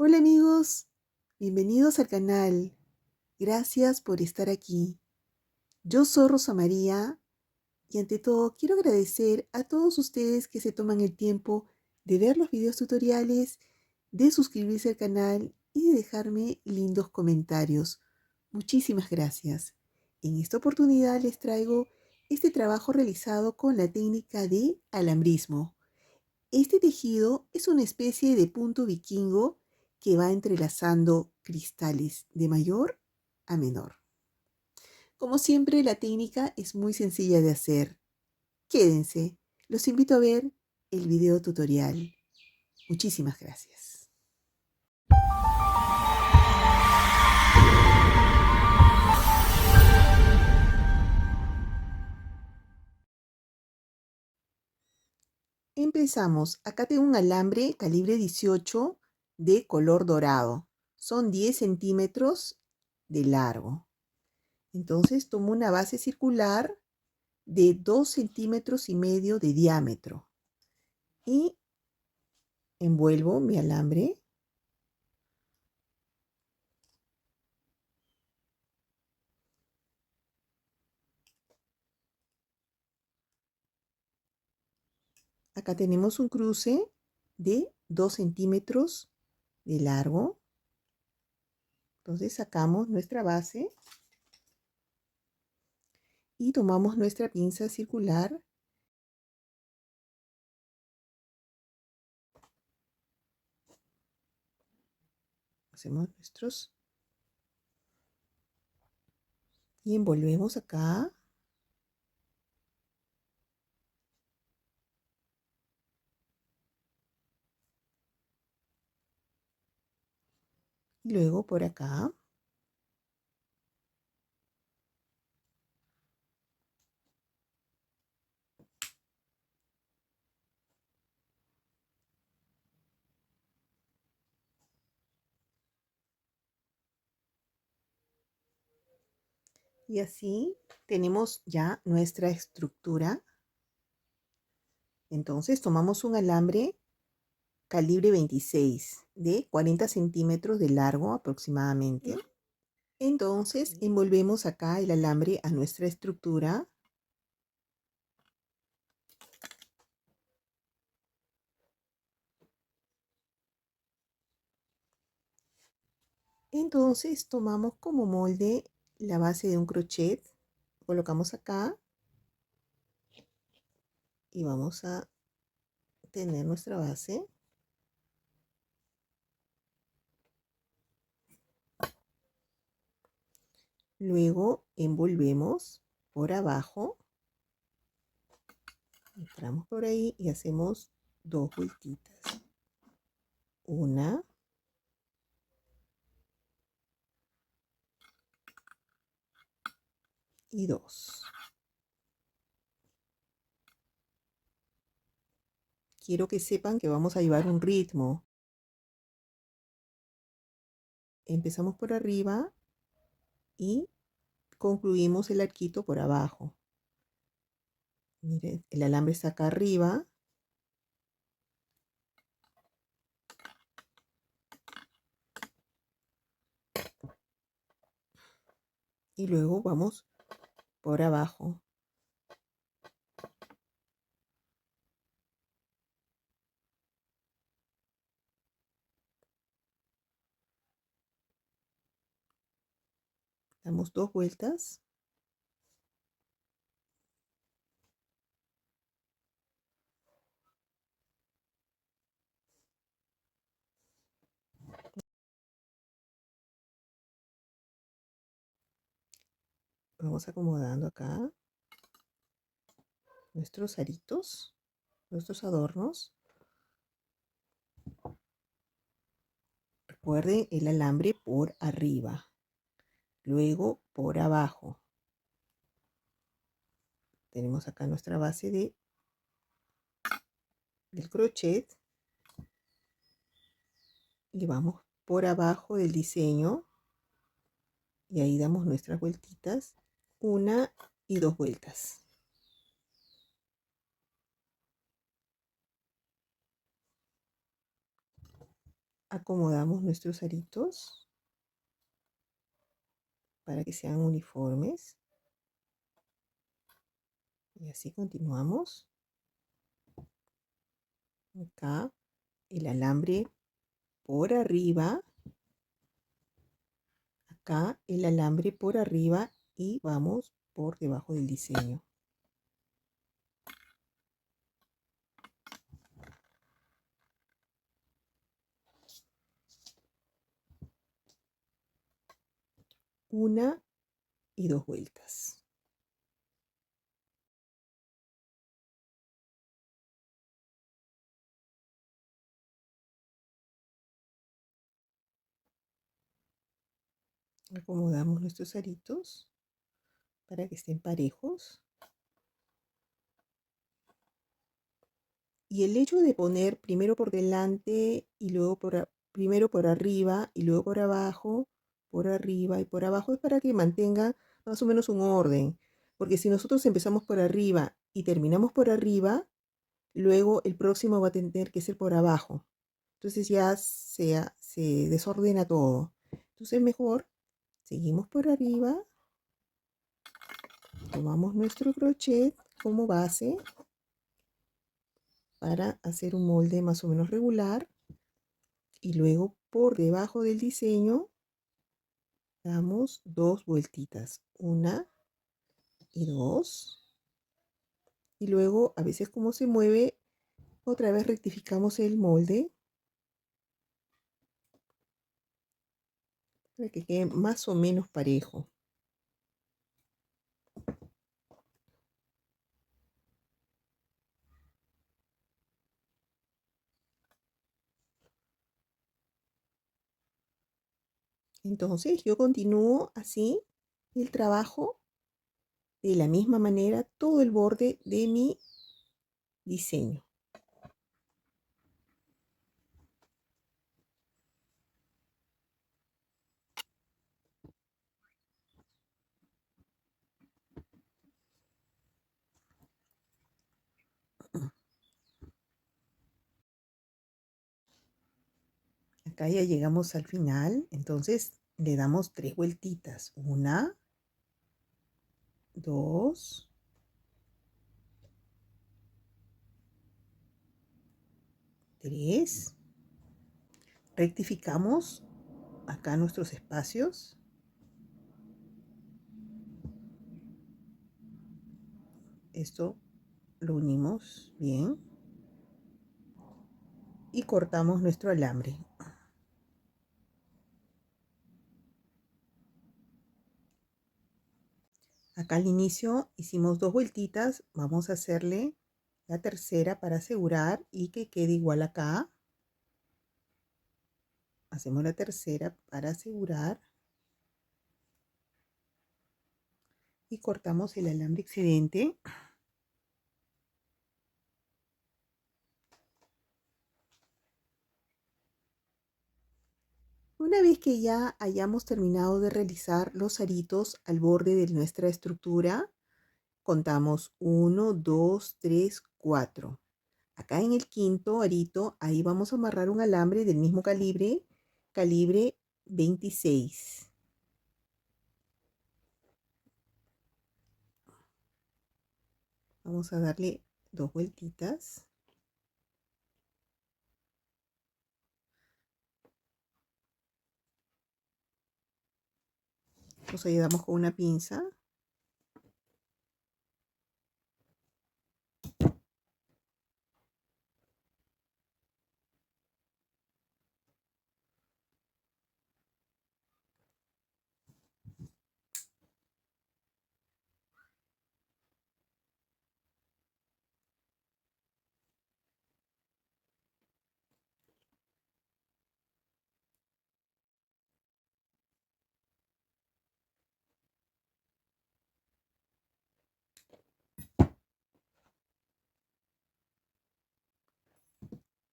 Hola amigos, bienvenidos al canal. Gracias por estar aquí. Yo soy Rosa María y ante todo quiero agradecer a todos ustedes que se toman el tiempo de ver los videos tutoriales, de suscribirse al canal y de dejarme lindos comentarios. Muchísimas gracias. En esta oportunidad les traigo este trabajo realizado con la técnica de alambrismo. Este tejido es una especie de punto vikingo que va entrelazando cristales de mayor a menor. Como siempre, la técnica es muy sencilla de hacer. Quédense, los invito a ver el video tutorial. Muchísimas gracias. Empezamos. Acá tengo un alambre calibre 18 de color dorado. Son 10 centímetros de largo. Entonces tomo una base circular de 2,5 centímetros de diámetro y envuelvo mi alambre acá. Tenemos un cruce de 2 centímetros de largo. Entonces sacamos nuestra base y tomamos nuestra pinza circular hacemos nuestros y envolvemos acá. Y luego por acá. Y así tenemos ya nuestra estructura. Entonces tomamos un alambre calibre 26 de 40 centímetros de largo aproximadamente. Entonces envolvemos acá el alambre a nuestra estructura. Entonces tomamos como molde la base de un crochet, colocamos acá y vamos a tener nuestra base. Luego envolvemos por abajo, entramos por ahí y hacemos dos vueltitas. Una y dos. Quiero que sepan que vamos a llevar un ritmo. Empezamos por arriba y concluimos el arquito por abajo. Miren, el alambre está acá arriba. Y luego vamos por abajo. Damos dos vueltas. Vamos acomodando acá nuestros aritos, nuestros adornos. Recuerden el alambre por arriba, luego por abajo. Tenemos acá nuestra base del crochet y vamos por abajo del diseño y ahí damos nuestras vueltitas, una y dos vueltas. acomodamos nuestros aritos para que sean uniformes. Y así continuamos. Acá el alambre por arriba. Acá el alambre por arriba y vamos por debajo del diseño. Una y dos vueltas. Acomodamos nuestros aritos para que estén parejos. Y el hecho de poner primero por delante y luego primero por arriba y luego por abajo, por arriba y por abajo es para que mantenga más o menos un orden. Porque si nosotros empezamos por arriba y terminamos por arriba, luego el próximo va a tener que ser por abajo. Entonces ya se desordena todo. Entonces mejor seguimos por arriba, tomamos nuestro crochet como base para hacer un molde más o menos regular y luego por debajo del diseño damos dos vueltitas, una y dos, y luego a veces como se mueve otra vez rectificamos el molde para que quede más o menos parejo. Entonces yo continúo así el trabajo de la misma manera todo el borde de mi diseño. Acá ya llegamos al final, entonces le damos tres vueltitas. Una, dos, tres. Rectificamos acá nuestros espacios. Esto lo unimos bien. Y cortamos nuestro alambre. Acá al inicio hicimos dos vueltitas. Vamos a hacerle la tercera para asegurar y que quede igual acá. Hacemos la tercera para asegurar. Y cortamos el alambre excedente. Una vez que ya hayamos terminado de realizar los aritos al borde de nuestra estructura, contamos 1, 2, 3, 4. Acá en el quinto arito, ahí vamos a amarrar un alambre del mismo calibre, calibre 26. Vamos a darle dos vueltitas. Nos ayudamos con una pinza.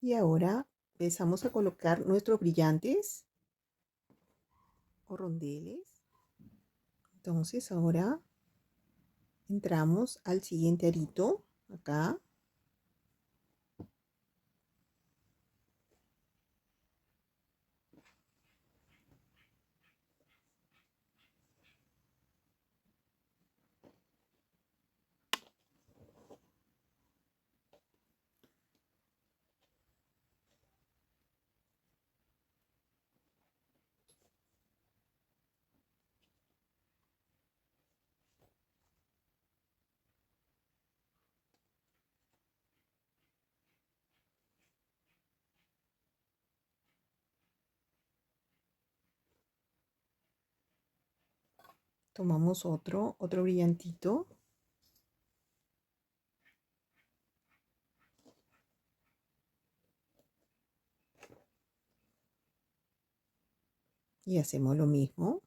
Y ahora empezamos a colocar nuestros brillantes o rondeles. Entonces ahora entramos al siguiente arito, acá. Tomamos otro brillantito. Y hacemos lo mismo.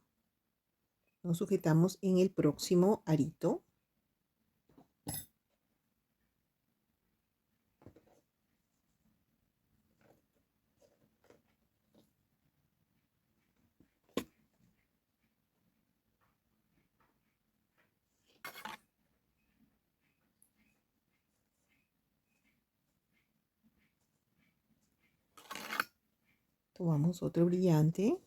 Nos sujetamos en el próximo arito. Tomamos otro brillante.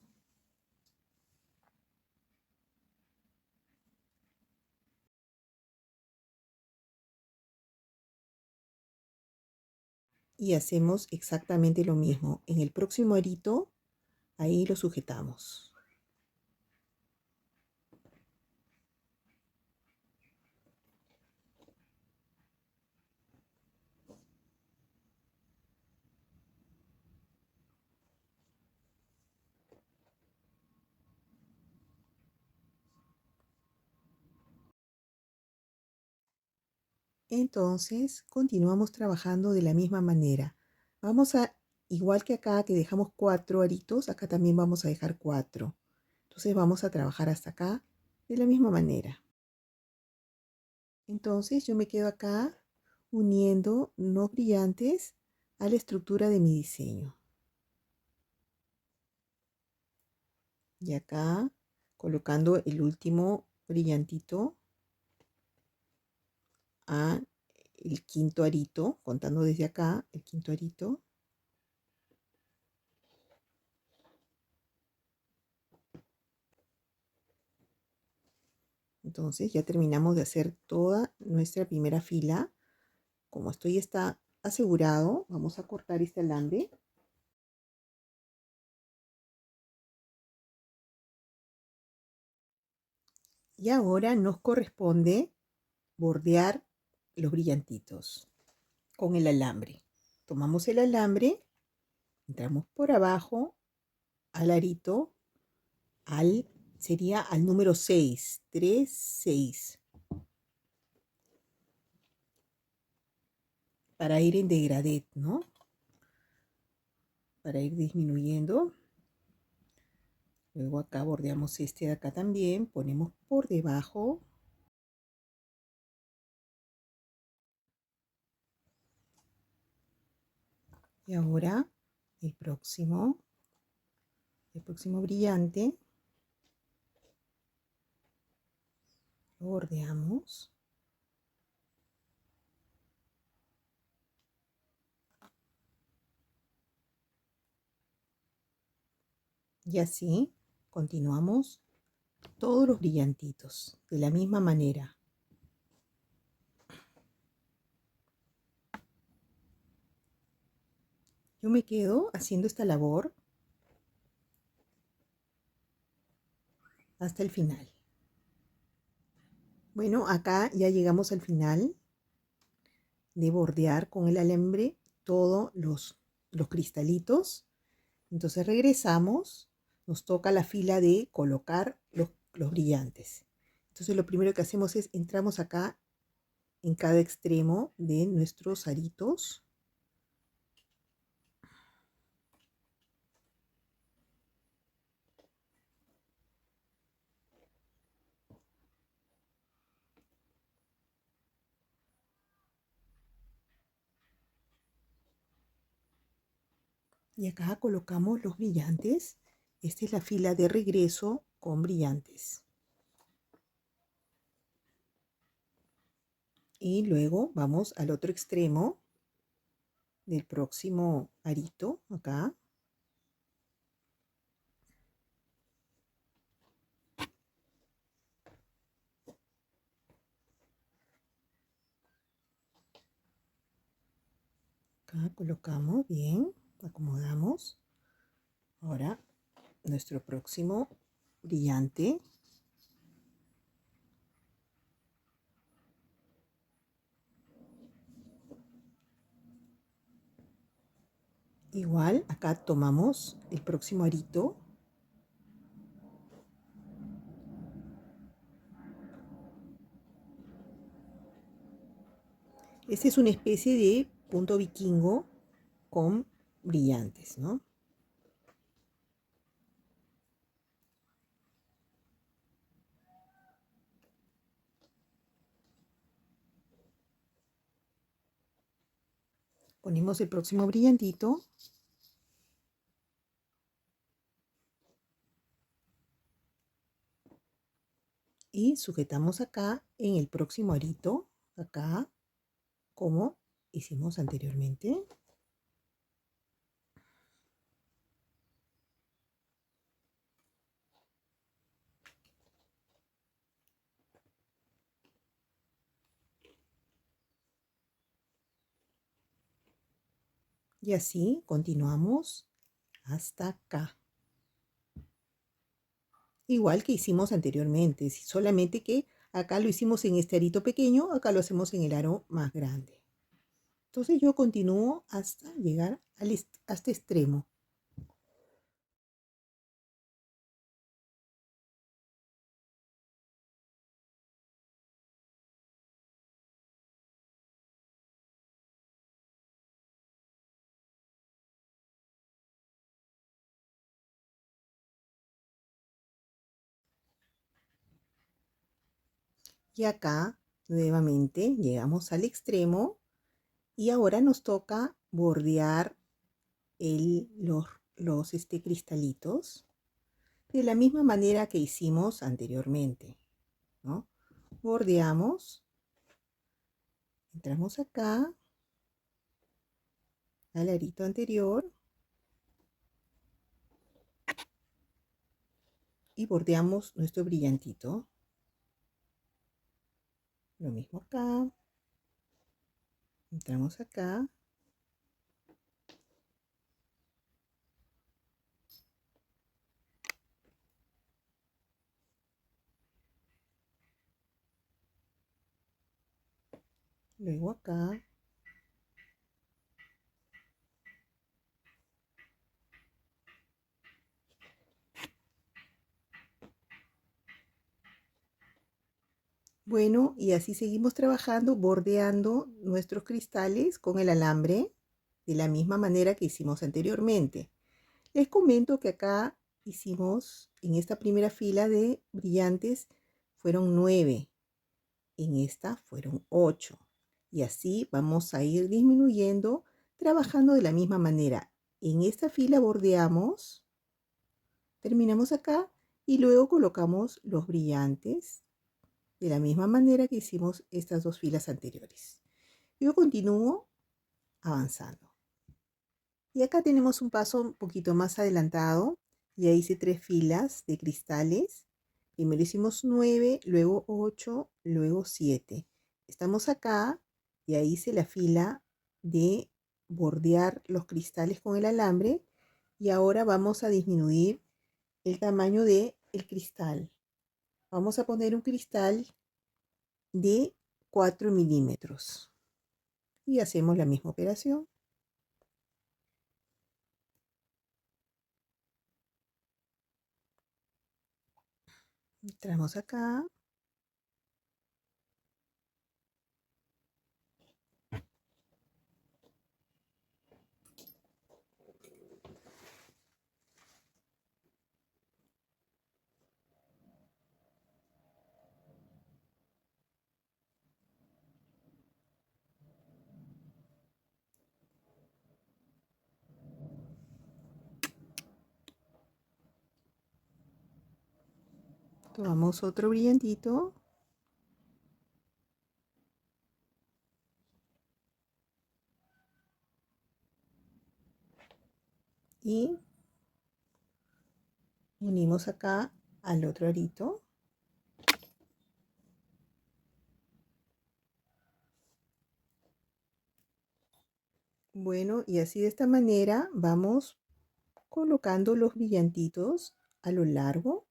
Y hacemos exactamente lo mismo. En el próximo arito, ahí lo sujetamos. Entonces, continuamos trabajando de la misma manera. Vamos a, igual que acá que dejamos 4 aritos, acá también vamos a dejar 4. Entonces vamos a trabajar hasta acá de la misma manera. Entonces yo me quedo acá uniendo los brillantes a la estructura de mi diseño. Y acá colocando el último brillantito a el quinto arito, contando desde acá el quinto arito. Entonces ya terminamos de hacer toda nuestra primera fila. Como esto ya está asegurado, vamos a cortar este alambre. Y ahora nos corresponde bordear los brillantitos con el alambre. Tomamos el alambre, entramos por abajo al arito, sería al número 6, 3, 6. Para ir en degradé, ¿no? Para ir disminuyendo. Luego acá bordeamos este de acá también, ponemos por debajo. Y ahora el próximo brillante. Lo bordeamos. Y así continuamos todos los brillantitos de la misma manera. Yo me quedo haciendo esta labor hasta el final. Bueno, acá ya llegamos al final de bordear con el alambre todos los cristalitos. Entonces regresamos, nos toca la fila de colocar los brillantes. Entonces lo primero que hacemos es entramos acá en cada extremo de nuestros aritos. Y acá colocamos los brillantes. Esta es la fila de regreso con brillantes. Y luego vamos al otro extremo del próximo arito, acá. Acá colocamos bien, acomodamos. Ahora nuestro próximo brillante. Igual acá tomamos el próximo arito. Este es una especie de punto vikingo con brillantes, ¿no? Ponemos el próximo brillantito. Y sujetamos acá en el próximo arito, acá, como hicimos anteriormente. Y así continuamos hasta acá. Igual que hicimos anteriormente, solamente que acá lo hicimos en este arito pequeño, acá lo hacemos en el aro más grande. Entonces yo continúo hasta llegar a este extremo. Y acá nuevamente llegamos al extremo y ahora nos toca bordear los cristalitos de la misma manera que hicimos anteriormente, ¿no? Bordeamos, entramos acá al arito anterior y bordeamos nuestro brillantito. Lo mismo acá, entramos acá. Luego acá. Bueno, y así seguimos trabajando, bordeando nuestros cristales con el alambre de la misma manera que hicimos anteriormente. Les comento que acá hicimos, en esta primera fila de brillantes, fueron 9. En esta fueron 8. Y así vamos a ir disminuyendo, trabajando de la misma manera. En esta fila bordeamos, terminamos acá y luego colocamos los brillantes de la misma manera que hicimos estas dos filas anteriores. Yo continúo avanzando. Y acá tenemos un paso un poquito más adelantado. Ya hice 3 filas de cristales. Primero hicimos 9, luego 8, luego 7. Estamos acá, ya hice la fila de bordear los cristales con el alambre y ahora vamos a disminuir el tamaño del cristal. Vamos a poner un cristal de 4 milímetros y hacemos la misma operación. Entramos acá. Tomamos otro brillantito y unimos acá al otro arito. Bueno, y así de esta manera vamos colocando los brillantitos a lo largo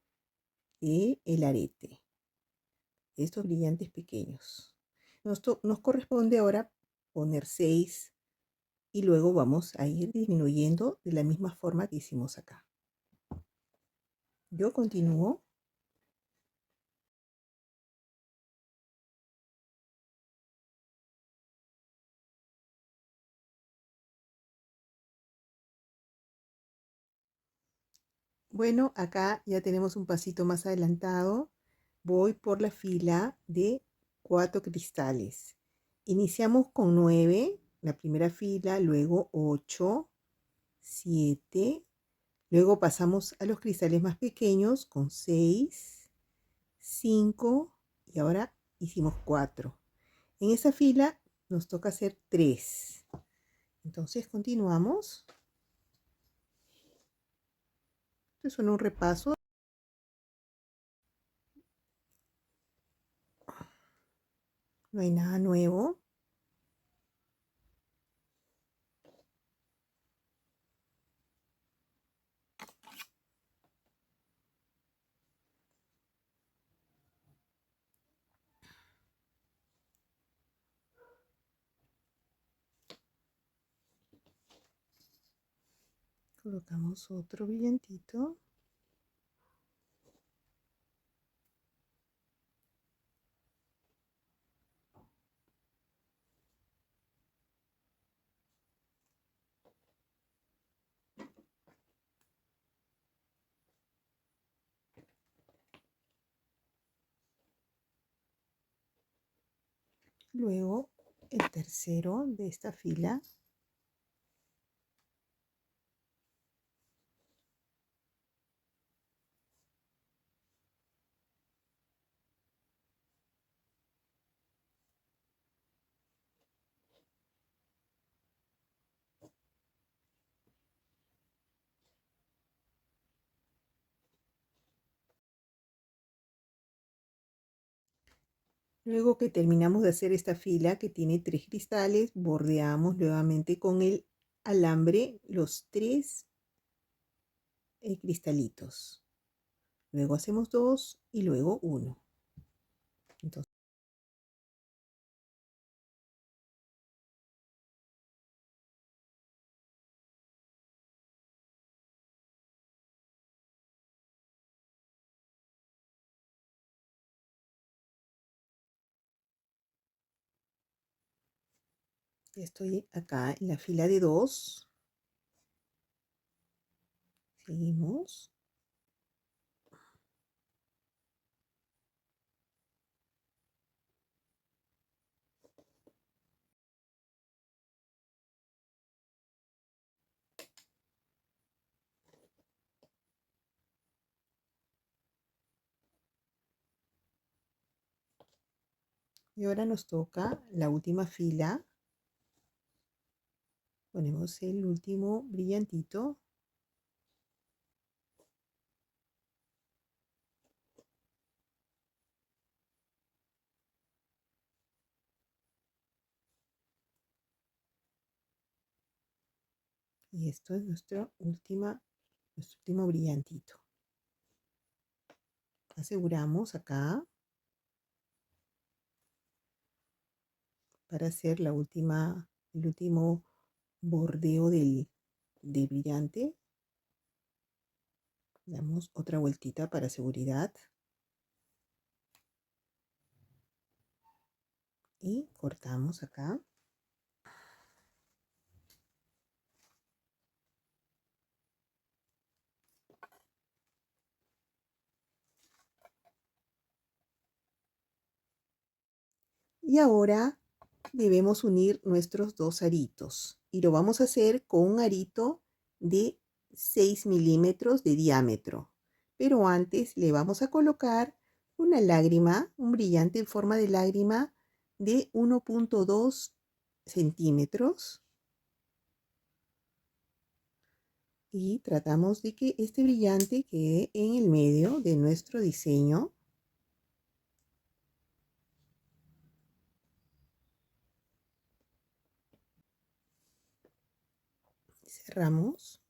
del arete. Estos brillantes pequeños. Nos corresponde ahora poner 6 y luego vamos a ir disminuyendo de la misma forma que hicimos acá. Yo continúo. Bueno, acá ya tenemos un pasito más adelantado. Voy por la fila de 4 cristales. Iniciamos con 9, la primera fila, luego 8, 7, luego pasamos a los cristales más pequeños con 6, 5 y ahora hicimos 4. En esa fila nos toca hacer 3. Entonces continuamos. Esto es solo un repaso. No hay nada nuevo. Colocamos otro brillantito. Luego el tercero de esta fila. Luego que terminamos de hacer esta fila que tiene 3 cristales, bordeamos nuevamente con el alambre los 3 cristalitos. Luego hacemos 2 y luego 1. Entonces, estoy acá en la fila de 2. Seguimos. Y ahora nos toca la última fila. Ponemos el último brillantito. Y esto es nuestro último brillantito. Aseguramos acá para hacer el último bordeo del brillante. Damos otra vueltita para seguridad. Y cortamos acá. Y ahora debemos unir nuestros dos aritos. Y lo vamos a hacer con un arito de 6 milímetros de diámetro. Pero antes le vamos a colocar una lágrima, un brillante en forma de lágrima de 1,2 centímetros. Y tratamos de que este brillante quede en el medio de nuestro diseño. Cerramos.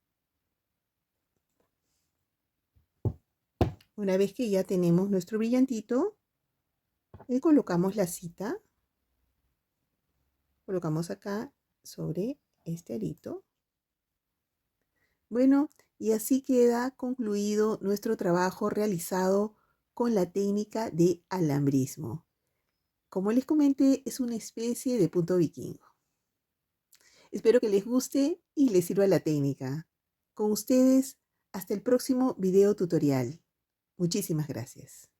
Una vez que ya tenemos nuestro brillantito, le colocamos la cita. Colocamos acá sobre este arito. Bueno, y así queda concluido nuestro trabajo realizado con la técnica de alambrismo. Como les comenté, es una especie de punto vikingo. Espero que les guste y les sirva la técnica. Con ustedes, Hasta el próximo video tutorial. Muchísimas gracias.